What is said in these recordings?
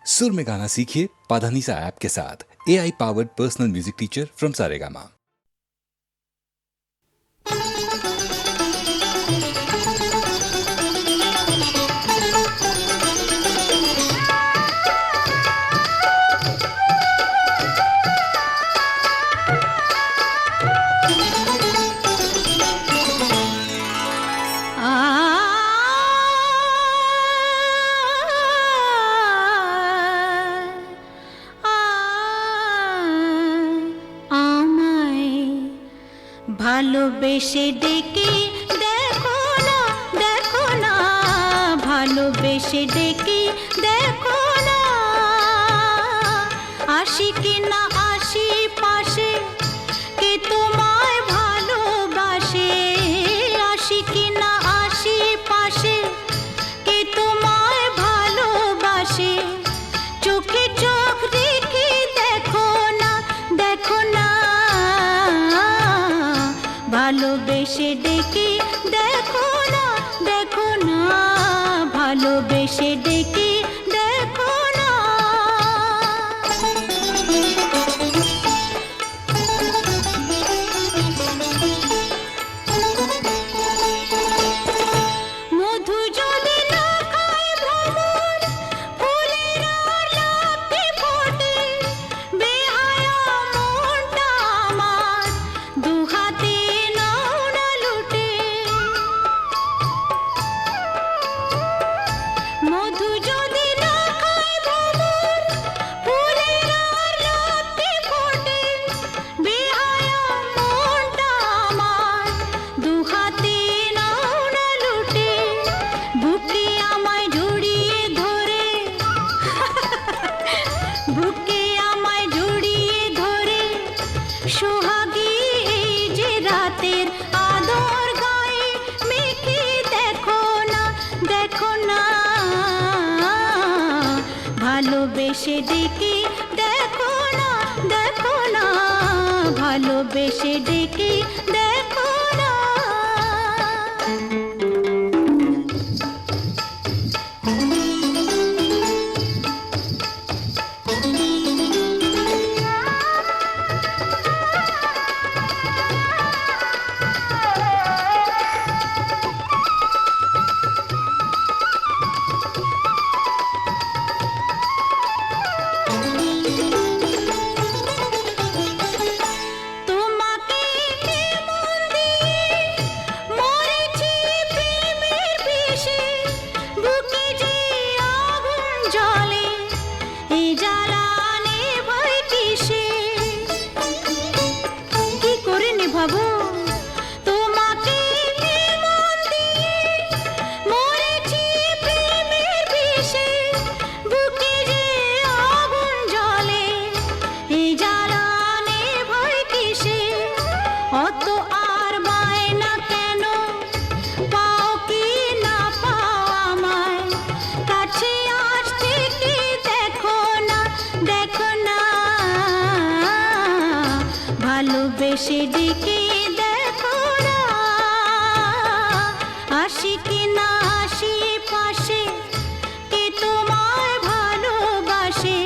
सुर में गाना सीखिए पाधानीसा ऐप के साथ। AI powered personal music teacher from Saregama. ভালোবেসে ডেকে দেখো না, দেখো না, ভালোবেসে ডেকে দেখো না, আসি কি না আসি পাশে, কে তোমায় ভালোবাসে, আসি কি না আসি পাশে, কে তোমায় ভালোবাসে, চোখে চোখ রেখে দেখো না, দেখো না, ভালোবেসে ডেকে দেখো না, দেখো না, ভালোবেসে ডেকে দেখো না। মধু যদি না খায় ভ্রমর, ফুলের আর লাফে ফোটে, বেহায়া মনটা আমার দুহাতে নাও না লুটে। মধু যদি না খায় ভ্রমর, ফুলের আর লাফে ফোটে, বেহায়া মনটা আমার দুহাতে নাও না লুটে। বুকে আমায় জড়িয়ে ধরে, বুকে আমায় জড়িয়ে ধরে, সোহাগী এই যে রাতের আদর গায়ে মেখে দেখো না, দেখো না, ভালোবেসে ডেকে দেখো না, দেখো না, ভালোবেসে ডেকে দেখো না। তোমাকে মন দিয়ে মরেছি প্রেমের বিষে, বুকে যে আগুন জ্বলে, এই জ্বালা নেভাই কিসে, কি করে নেভাবো? তোমাকে মন দিয়ে মরেছি প্রেমের বিষে, বুকে যে আগুন জ্বলে, এই জ্বালা নেভাই কিসে, অত আর বায়না কেন, পাও কি না পাও আমায়, কাছে আসতে কি দেখো না, দেখো না, ভালোবেসে ডেকে দেখো না, আসি কি না আসি পাশে, কে তোমায় ভালোবাসে,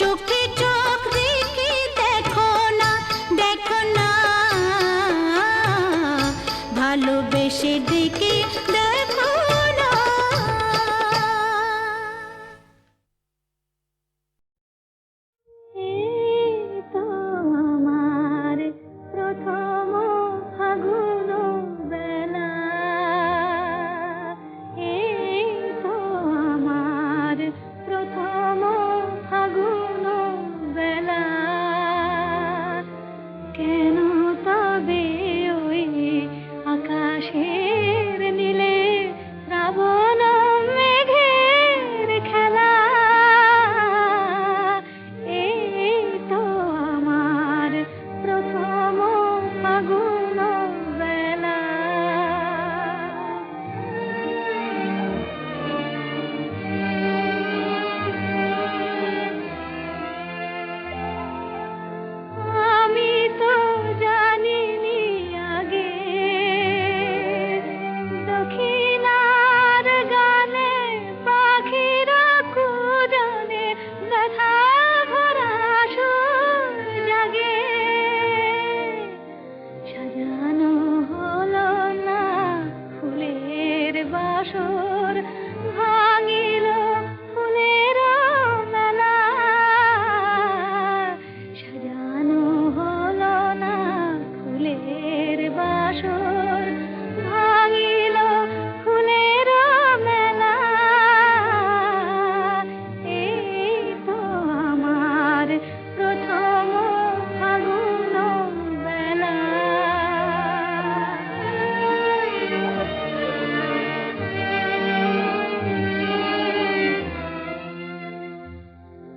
চোখে চোখ রেখে দেখো না, দেখো না, ভালোবেসে ডেকে দেখো না। এই তো আমার প্রথম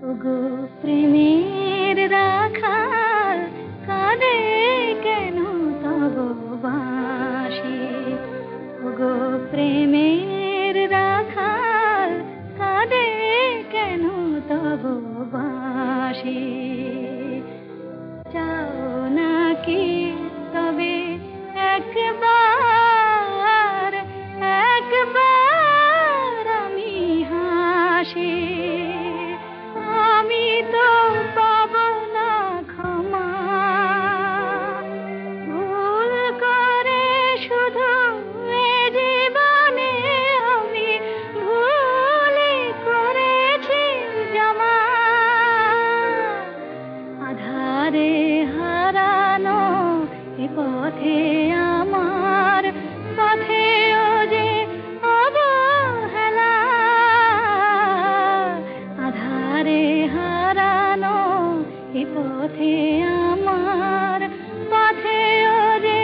ওগো প্রেমের রাখাল কাঁদে কেন তব বাঁশি, ওগো প্রেমের রাখাল কাঁদে কেন তব বাঁশি। চাও নাকি তবে একবার একবার আমি হাসি, আমি তো পাব না ক্ষমা, ভুল করে শুধু এ জীবনে আমি ভুলই করেছি জমা। আধারে হারানো এ পথে আমার, পথেও যে অবহেলা। আধারে হারানো এ পথে আমার, পথেও যে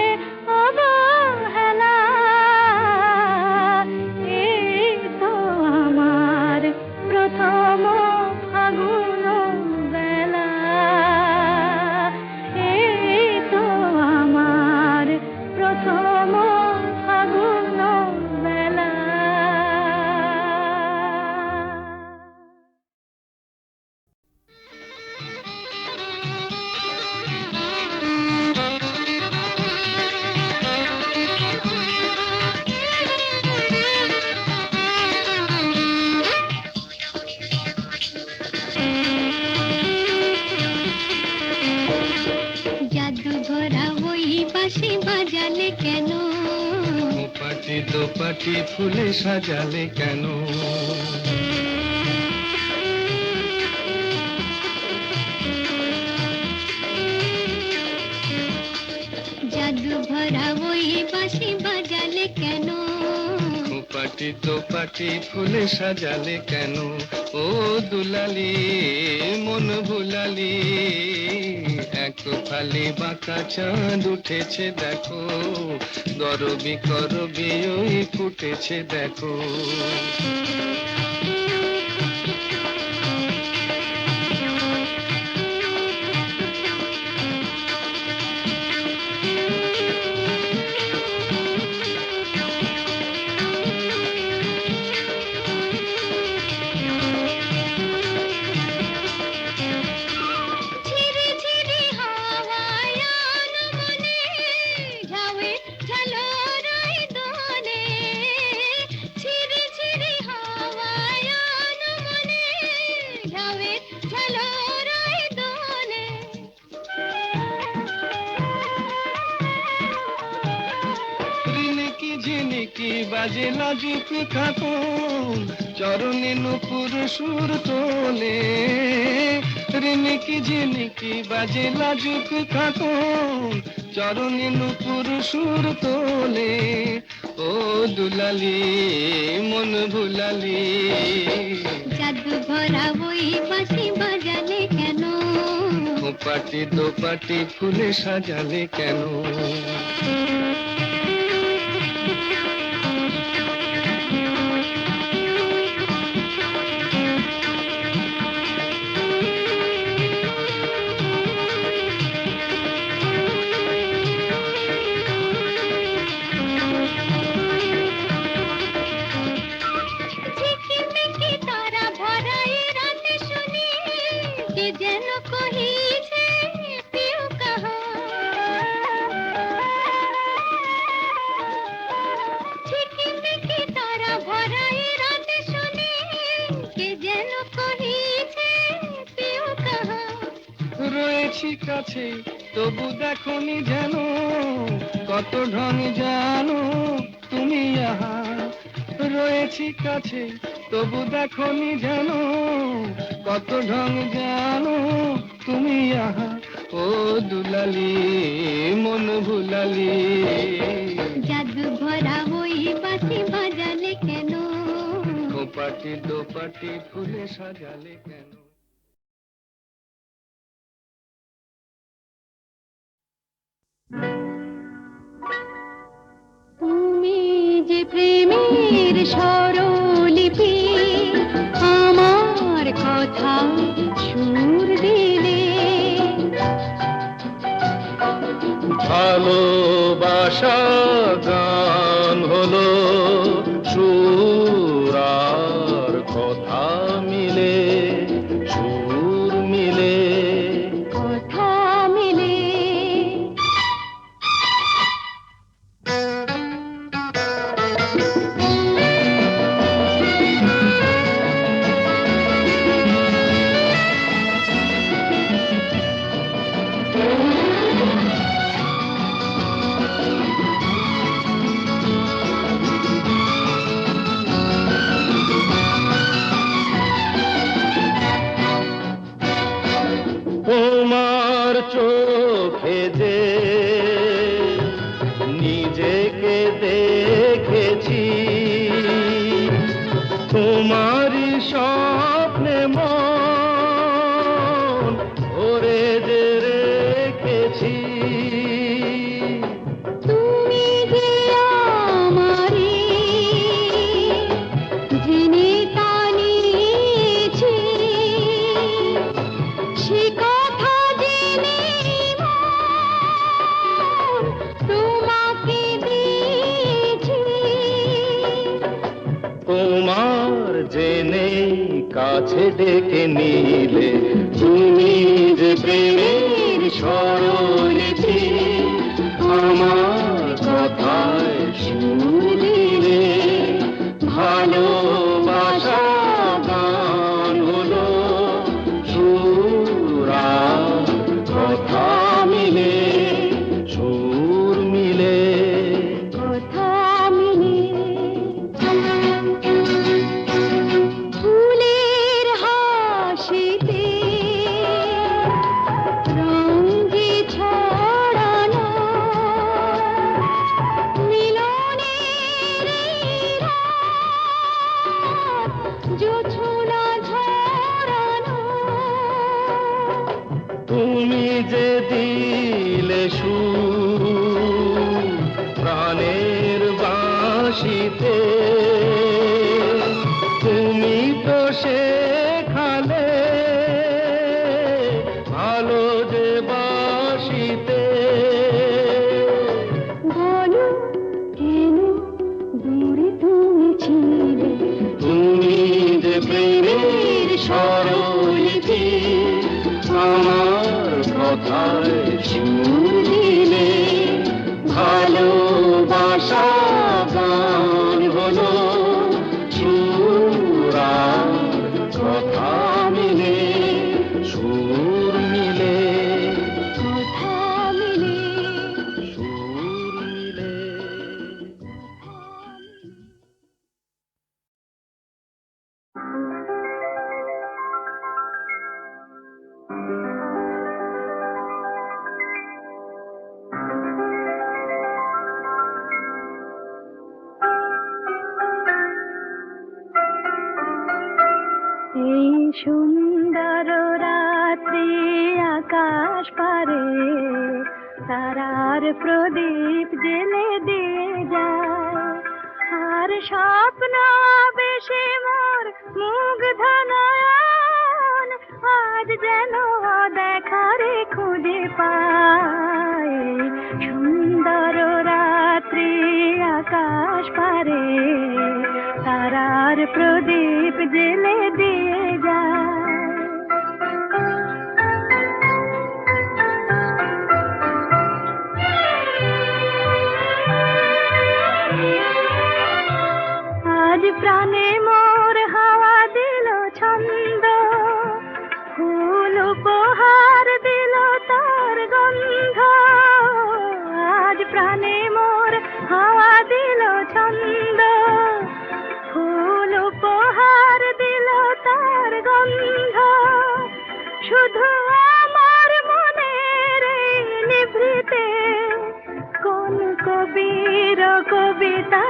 অবহেলা। এই তো আমার প্রথম ফাগুন বেলা, এই তো আমার প্রথম ফাগুন বেলা। জাদু ভরা ওই বাঁশি বাজালে কেন, পাটি দোপাটি ফুলে সাজালে কেন, জাদু ভরা ওই বাঁশি বাজালে কেন, পাটি দোপাটি ফুলে সাজালে কেন। ও দুলালি মন ভুলালি, এক ফালি বাঁকা চাঁদ উঠেছে দেখো, গরবি করবি ওই ফুটেছে দেখো। ঝিরি ঝিরি হাওয়ায় আনমনে ঝাউয়ে ঝালরাই দোলে, ঝিরি ঝিরি হাওয়ায় আনমনে ঝাউয়ে ঝালরাই দোলে। রিনিকি ঝিনিকি বাজে লাজুক খাতুন, চরণে নুপুর সুর তোলে। রিনিকি ঝিনিকি বাজে লাজুক খাতুন, চরণে নুপুর সুর তোলে। ও দুলালি মন ভুলালি, জাদু ভরা ওই বাঁশি বাজালে কেন, পাটি দোপাটি ফুলে সাজালে কেন। ঝিকিমিকি তারা ভরা এ রাতে শুনি কে যেন কহিছে পিউ কাহা। ঝিকিমিকি তারা ভরা এ রাতে শুনি কে যেন কহিছে পিউ কাহা। রয়েছি কাছে তবু দেখনি যেন, কত ঢং জানো তুমি আহা। রয়েছি কাছে তবু দেখনি যেন, কত ঢং জানো তুমি আহা। ও দুলালি মন ভুলালি, জাদু ভরা ওই বাঁশি বাজালে কেন, পাটি দোপাটি ফুলে সাজালে কেন। তুমি যে প্রেমের স্বরলিপি, আমার কথা সুর দিলে ভালোবাসা গান হলো সুর আর কথা মিলে, সুর মিলে, কথা মিলে তোমার চোখে যে নিজেকে দেখেছি, তোমারই স্বপ্নে মন ভরে যে রেখেছি। তুমি যে আমারি জেনে তা নিয়েছি, সে কথা জেনে মন তোমাকে দিয়েছি। তোমার জেনে কাছে ডেকে নিলে, তুমি যে প্রেমের সরলেছি, আমার কথায় সুর দিলে। ভালোবাসা গান হলো সুর আর কথা মিলে, সুর মিলে, কথা মিলে ফুলের হাসিতে রঙ যে ছড়ানো, মিলনের এই রাত জোছনা ঝরানো। তুমি যে দিলে সুর প্রাণের বাঁশিতে, তুমি তো শেখালে ভালো যে বাঁশিতে। বলো কেন দূরে তুমি ছিলে, তুমি যে প্রেমের সরলেছি, আমার কথায় সুর দিলে। ভালোবাসা গান হলো সুর আর কথা মিলে, সুর মিলে, কথা মিলে সুর মিলে। এই সুন্দর রাত্রি আকাশ পারে তারার প্রদীপ জেলে দিয়ে যায়, আর স্বপ্ন বেশি মোর মুগ্ধ নয়ন আজ যেন দেখারে খুঁজে পায়। সুন্দর রাত্রি আকাশ পারে তারার প্রদীপ জেলে দিয়ে যায়। আজ প্রাণে মোর হাওয়া দিল ছন্দ, ফুল উপহার দিল তার গন্ধ। আজ প্রাণে মোর হাওয়া দিল ছন্দ, ফুল উপহার দিল তার গন্ধ। শুধু আমার মনের এই নিভৃতে কোন কবির কবিতা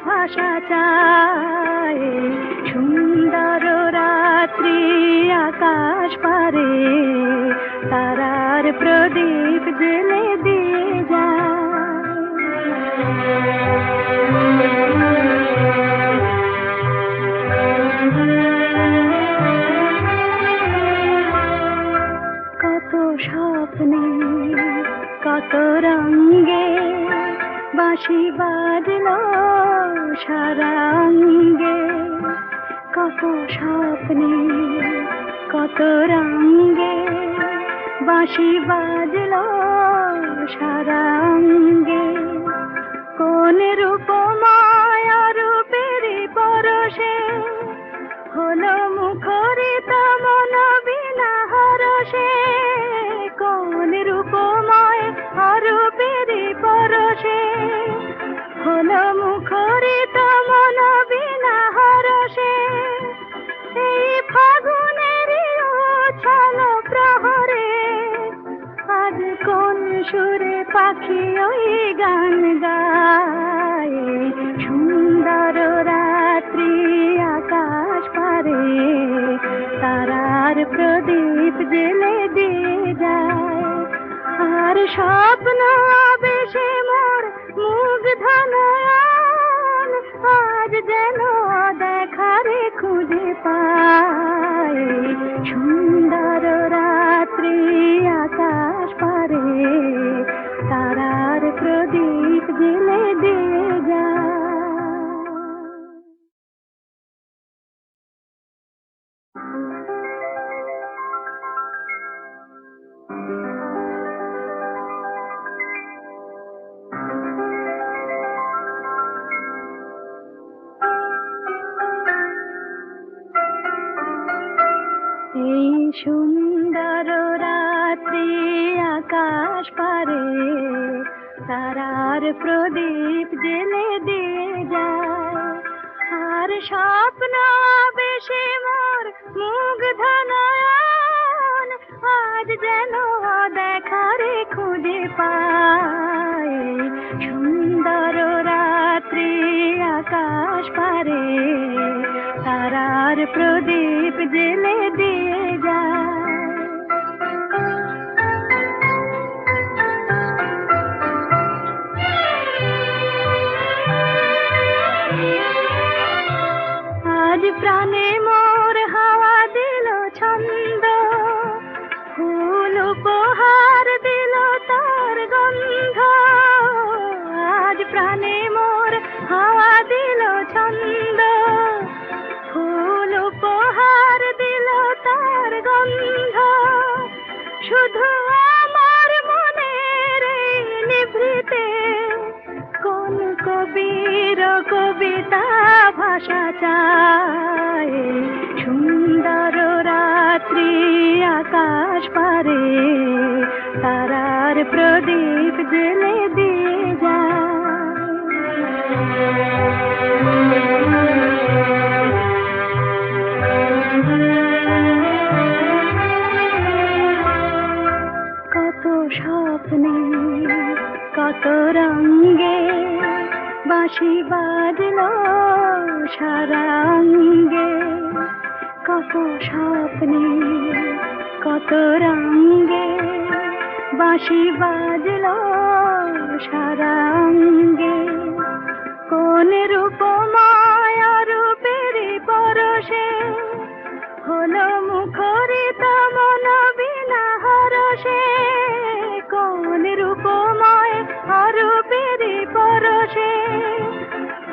ভাষা চায়। সুন্দর রাত্রি আকাশ পারে তারার প্রদীপ জেলে দিয়ে যায়। কত রঙে বাঁশি বাজলো সারা অঙ্গে, কত স্বপ্নে কত রঙে বাঁশি বাজলো সারা অঙ্গে। কোন রূপময় রূপের পরশে হলো মুখরিত মন বিনা হরষে, কোন রূপময় রূপের পরশে হলো মুখরিত মন বিনা হরষে। এই ফাগুনের উছল প্রহরে আজ কোন সুরে পাখি ওই গান গায়, সুন্দর রাত্রি আকাশ পারে তারার প্রদীপ জেলে দিয়ে যায়। আর স্বপ্ন বেশে মোর মুগ্ধ নয়ন আজ যেন দেখারে খুঁজে পায়, সুন্দর রাত্রি আকাশ পারে তারার প্রদীপ জেলে দিয়ে যায়। এই সুন্দর রাত্রি আকাশ পারে তারার প্রদীপ জেলে দিয়ে যায়। আর স্বপ্ন বেশে মোর মুগ্ধ নয়ন আজ যেন দেখারে খুঁজে পায়, সুন্দর রাত্রি আকাশ পারে তারার প্রদীপ জেলে দিয়ে যায়। আজ প্রাণে মোর হাওয়া দিল ছন্দ, ফুল উপহার দিল তার গন্ধ। আজ প্রাণে মোর হাওয়া দিল ছন্দ, ফুল উপহার দিল তার গন্ধ। শুধু আমার মনের এই নিভৃতে কোন কবির কবিতা ভাষা চায়, সুন্দর রাত্রি আকাশ পারে তারার প্রদীপ জেলে দিয়ে যায়। কত স্বপ্নে কত রঙে বাঁশি বাজলো সারা অঙ্গে, কত স্বপ্নে কত রঙে বাঁশি বাজলো সারা অঙ্গে। কোন রূপময় রূপের পরশে হলো মুখরিত মন বিনা হরষে, কোন রূপময় রূপের পরশে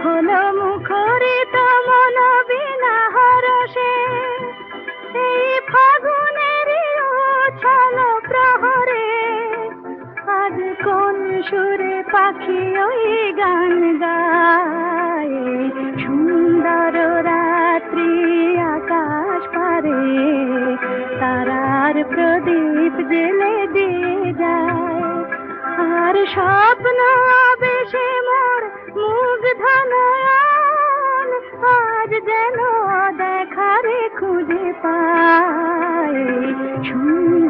হলো মুখরিত মন বিনা হরষে। এই ফাগুনের উছল প্রহরে আজ কোন সুরে পাখি ওই গান গায়, সুন্দর রাত্রি আকাশ পারে তারার প্রদীপ জেলে দিয়ে যায়। আর স্বপ্ন বেশে মোর মুগ্ধ নয়ন আজ যেন দেখারে খুঁজে পায়, সুন্দর